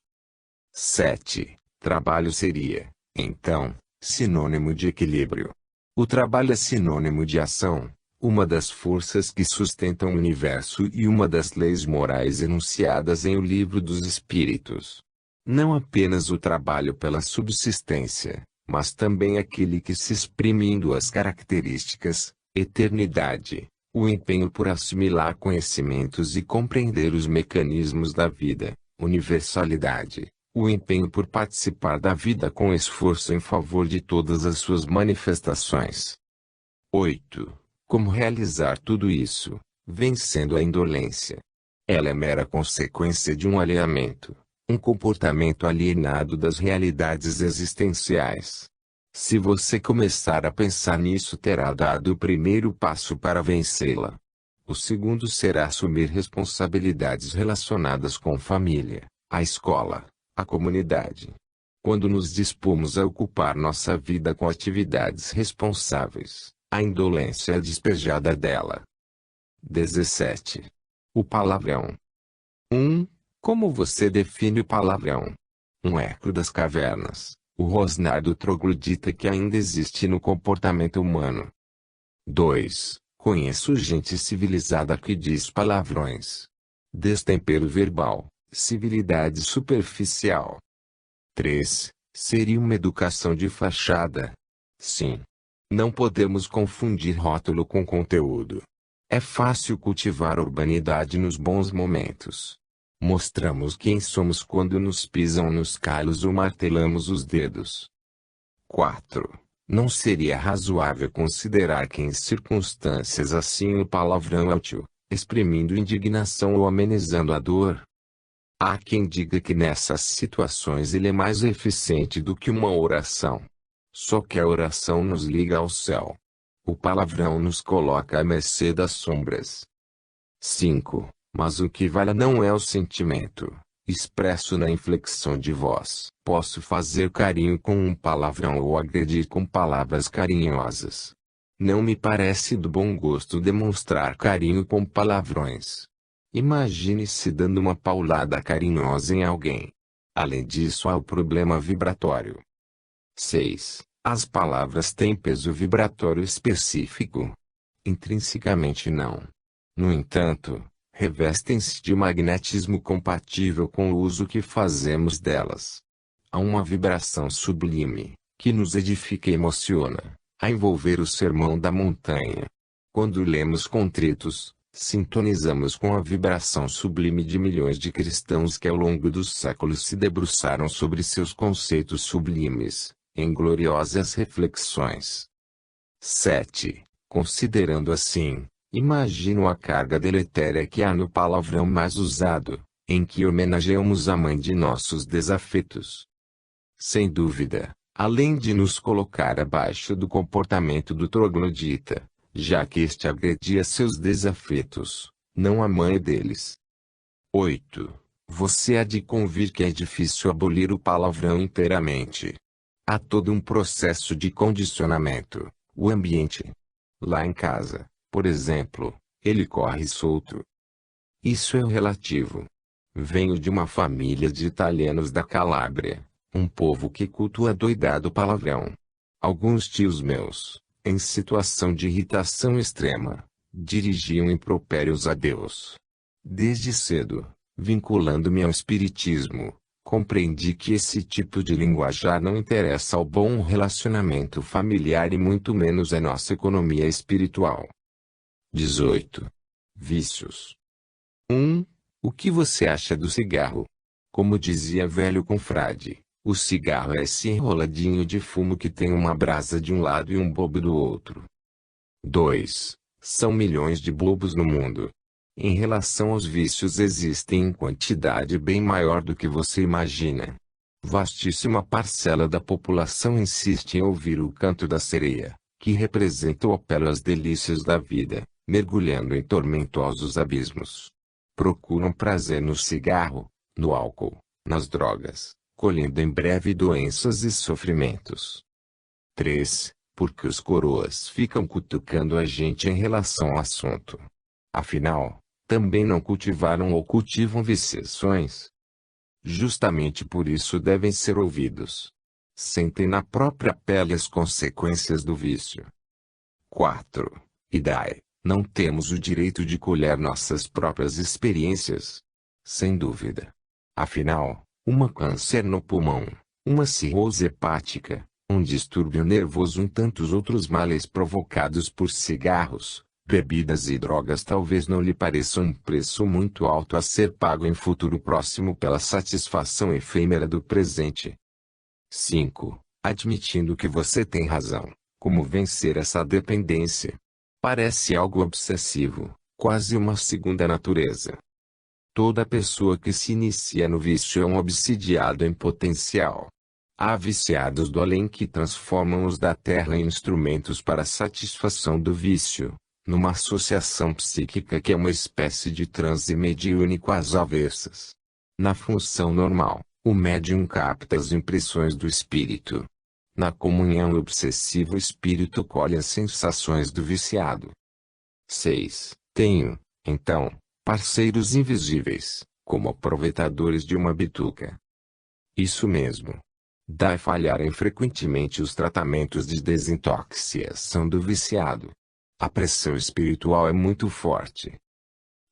A: 7. Trabalho seria, então, sinônimo de equilíbrio. O trabalho é sinônimo de ação, uma das forças que sustentam o universo e uma das leis morais enunciadas em O Livro dos Espíritos. Não apenas o trabalho pela subsistência, mas também aquele que se exprime em duas características: eternidade, o empenho por assimilar conhecimentos e compreender os mecanismos da vida; universalidade, o empenho por participar da vida com esforço em favor de todas as suas manifestações. 8. Como realizar tudo isso, vencendo a indolência? Ela é mera consequência de um alinhamento, um comportamento alienado das realidades existenciais. Se você começar a pensar nisso, terá dado o primeiro passo para vencê-la. O segundo será assumir responsabilidades relacionadas com família, a escola, a comunidade. Quando nos dispomos a ocupar nossa vida com atividades responsáveis, a indolência é despejada dela. 17. O palavrão. 1. Como você define o palavrão? Um eco das cavernas. O rosnar do troglodita que ainda existe no comportamento humano. 2. Conheço gente civilizada que diz palavrões. Destempero verbal, civilidade superficial. 3. Seria uma educação de fachada. Sim. Não podemos confundir rótulo com conteúdo. É fácil cultivar urbanidade nos bons momentos. Mostramos quem somos quando nos pisam nos calos ou martelamos os dedos. 4. Não seria razoável considerar que em circunstâncias assim o palavrão é útil, exprimindo indignação ou amenizando a dor? Há quem diga que nessas situações ele é mais eficiente do que uma oração. Só que a oração nos liga ao céu. O palavrão nos coloca à mercê das sombras. 5. Mas o que vale não é o sentimento, expresso na inflexão de voz. Posso fazer carinho com um palavrão ou agredir com palavras carinhosas. Não me parece do bom gosto demonstrar carinho com palavrões. Imagine-se dando uma paulada carinhosa em alguém. Além disso, há o problema vibratório. 6. As palavras têm peso vibratório específico? Intrinsecamente não. No entanto, revestem-se de magnetismo compatível com o uso que fazemos delas. Há uma vibração sublime, que nos edifica e emociona, a envolver o sermão da montanha. Quando lemos contritos, sintonizamos com a vibração sublime de milhões de cristãos que ao longo dos séculos se debruçaram sobre seus conceitos sublimes, em gloriosas reflexões. 7. Considerando assim, imagino a carga deletéria que há no palavrão mais usado, em que homenageamos a mãe de nossos desafetos. Sem dúvida, além de nos colocar abaixo do comportamento do troglodita, já que este agredia seus desafetos, não a mãe deles. 8. Você há de convir que é difícil abolir o palavrão inteiramente. Há todo um processo de condicionamento, o ambiente. Lá em casa, por exemplo, ele corre solto. Isso é relativo. Venho de uma família de italianos da Calábria, um povo que cultua doidado palavrão. Alguns tios meus, em situação de irritação extrema, dirigiam impropérios a Deus. Desde cedo, vinculando-me ao espiritismo, compreendi que esse tipo de linguajar não interessa ao bom relacionamento familiar e muito menos à nossa economia espiritual. 18. Vícios. 1. O que você acha do cigarro? Como dizia velho confrade, o cigarro é esse enroladinho de fumo que tem uma brasa de um lado e um bobo do outro. 2. São milhões de bobos no mundo. Em relação aos vícios existem em quantidade bem maior do que você imagina. Vastíssima parcela da população insiste em ouvir o canto da sereia, que representa o apelo às delícias da vida, mergulhando em tormentosos abismos. Procuram prazer no cigarro, no álcool, nas drogas, colhendo em breve doenças e sofrimentos. 3. Porque os coroas ficam cutucando a gente em relação ao assunto. Afinal, também não cultivaram ou cultivam viciações. Justamente por isso devem ser ouvidos. Sentem na própria pele as consequências do vício. 4. E daí, não temos o direito de colher nossas próprias experiências? Sem dúvida. Afinal, uma câncer no pulmão, uma cirrose hepática, um distúrbio nervoso e tantos outros males provocados por cigarros, bebidas e drogas talvez não lhe pareçam um preço muito alto a ser pago em futuro próximo pela satisfação efêmera do presente. 5. Admitindo que você tem razão, como vencer essa dependência? Parece algo obsessivo, quase uma segunda natureza. Toda pessoa que se inicia no vício é um obsidiado em potencial. Há viciados do além que transformam os da terra em instrumentos para a satisfação do vício, numa associação psíquica que é uma espécie de transe mediúnico às avessas. Na função normal, o médium capta as impressões do espírito. Na comunhão obsessiva o espírito colhe as sensações do viciado. 6. Tenho, então, parceiros invisíveis, como aproveitadores de uma bituca. Isso mesmo. Dá a falharem frequentemente os tratamentos de desintoxicação do viciado. A pressão espiritual é muito forte.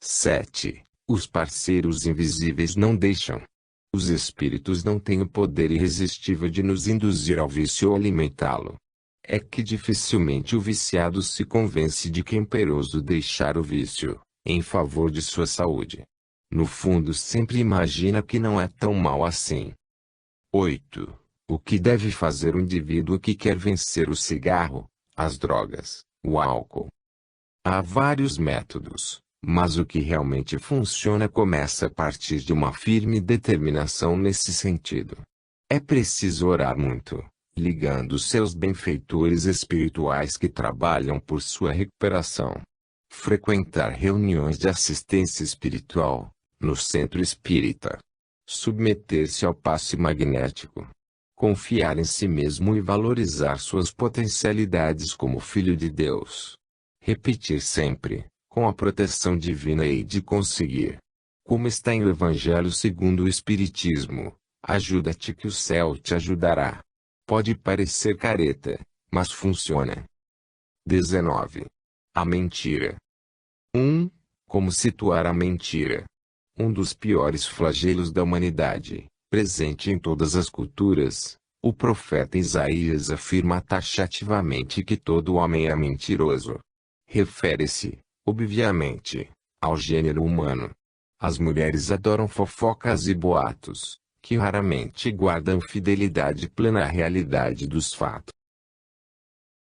A: 7. Os parceiros invisíveis não deixam. Os espíritos não têm o poder irresistível de nos induzir ao vício ou alimentá-lo. É que dificilmente o viciado se convence de que é imperoso deixar o vício, em favor de sua saúde. No fundo sempre imagina que não é tão mal assim. 8. O que deve fazer o indivíduo que quer vencer o cigarro, as drogas, o álcool? Há vários métodos, mas o que realmente funciona começa a partir de uma firme determinação nesse sentido. É preciso orar muito, ligando seus benfeitores espirituais que trabalham por sua recuperação. Frequentar reuniões de assistência espiritual, no centro espírita. Submeter-se ao passe magnético. Confiar em si mesmo e valorizar suas potencialidades como filho de Deus. Repetir sempre, com a proteção divina hei de conseguir. Como está em o Evangelho segundo o Espiritismo, ajuda-te que o céu te ajudará. Pode parecer careta, mas funciona. 19. A mentira. 1. Como situar a mentira? Um dos piores flagelos da humanidade, presente em todas as culturas, o profeta Isaías afirma taxativamente que todo homem é mentiroso. Refere-se, obviamente, ao gênero humano. As mulheres adoram fofocas e boatos, que raramente guardam fidelidade plena à realidade dos fatos.